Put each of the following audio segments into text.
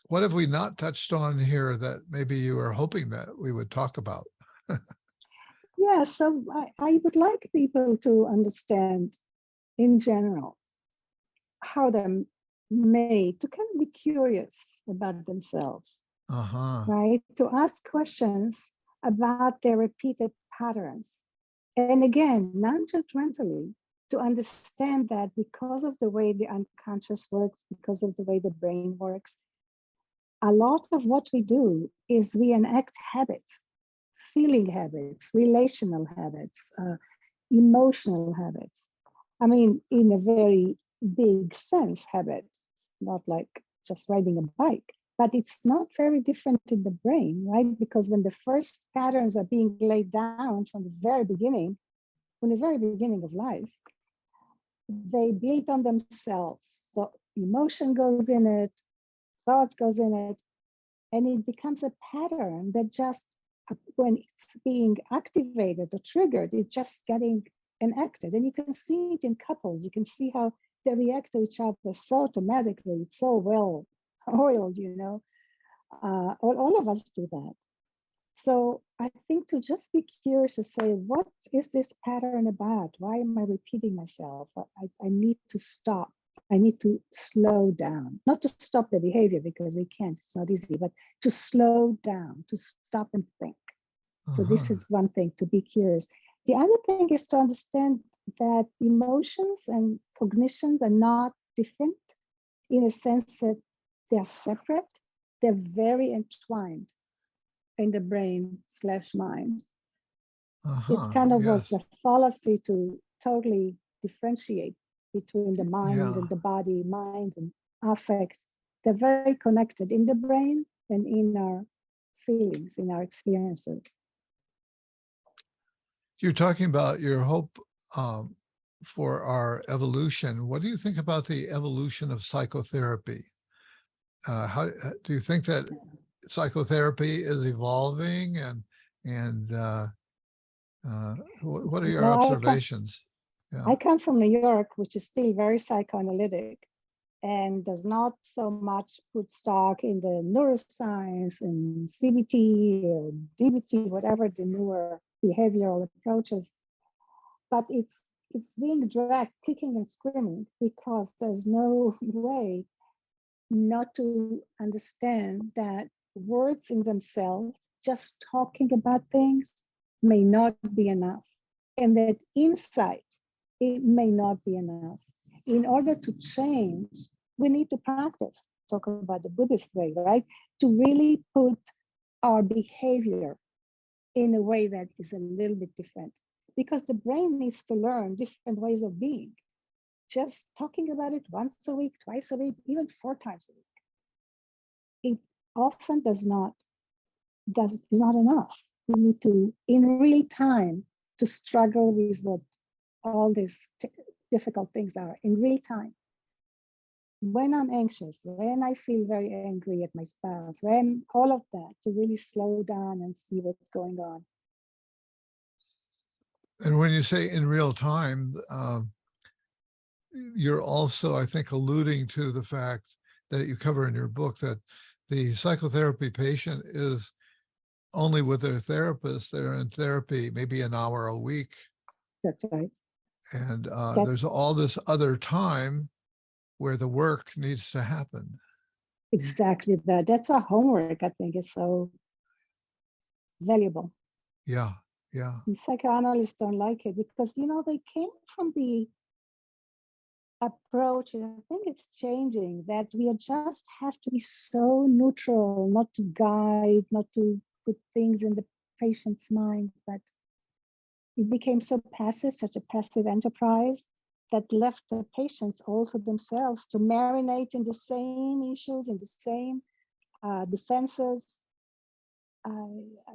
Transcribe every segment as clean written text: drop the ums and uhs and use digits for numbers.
what have we not touched on here that maybe you were hoping that we would talk about? Yeah, so I would like people to understand in general how they're made to kind of be curious about themselves, Uh-huh. right? To ask questions about their repeated patterns. And again, non-judgmentally, to understand that because of the way the unconscious works, because of the way the brain works, a lot of what we do is we enact habits, feeling habits, relational habits, emotional habits. I mean, in a very big sense, habits, not like just riding a bike, but it's not very different in the brain, right? Because when the first patterns are being laid down from the very beginning of life, they build on themselves. So emotion goes in it, thoughts goes in it, and it becomes a pattern that just when it's being activated or triggered, it's just getting enacted. And you can see it in couples. You can see how they react to each other so automatically. It's so well oiled, you know. All of us do that. So I think to just be curious to say, what is this pattern about? Why am I repeating myself? I need to stop. I need to slow down, not to stop the behavior because we can't, it's not easy, but to slow down, to stop and think. So this is one thing, to be curious. The other thing is to understand that emotions and cognitions are not different in a sense that they're separate. They're very entwined in the brain/mind. It's kind of was a fallacy to totally differentiate between the mind and the body, mind and affect. They're very connected in the brain and in our feelings, in our experiences. You're talking about your hope for our evolution. What do you think about the evolution of psychotherapy? How do you think that psychotherapy is evolving, and what are your observations? I come from New York, which is still very psychoanalytic and does not so much put stock in the neuroscience and CBT or DBT, whatever the newer behavioral approaches. But it's being dragged kicking and screaming because there's no way not to understand that words in themselves, just talking about things, may not be enough. And that insight, it may not be enough. In order to change, we need to practice, talk about the Buddhist way, right? To really put our behavior in a way that is a little bit different. Because the brain needs to learn different ways of being. Just talking about it once a week, twice a week, even 4 times a week, it often is not enough. We need to, in real time, to struggle with what all these difficult things are in real time. When I'm anxious, when I feel very angry at my spouse, when all of that, to really slow down and see what's going on. And when you say in real time, you're also, I think, alluding to the fact that you cover in your book that the psychotherapy patient is only with their therapist. They're in therapy maybe an hour a week. That's right. And there's all this other time where the work needs to happen. Exactly that. That's our homework, I think, is so valuable. Yeah, yeah. And psychoanalysts don't like it because, you know, they came from the approach, and I think it's changing, that we just have to be so neutral, not to guide, not to put things in the patient's mind, but it became so passive, such a passive enterprise, that left the patients all to themselves to marinate in the same issues, in the same defenses. It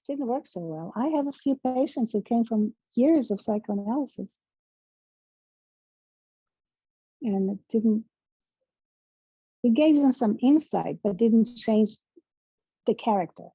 didn't work so well. I have a few patients who came from years of psychoanalysis, and it gave them some insight, but didn't change the character.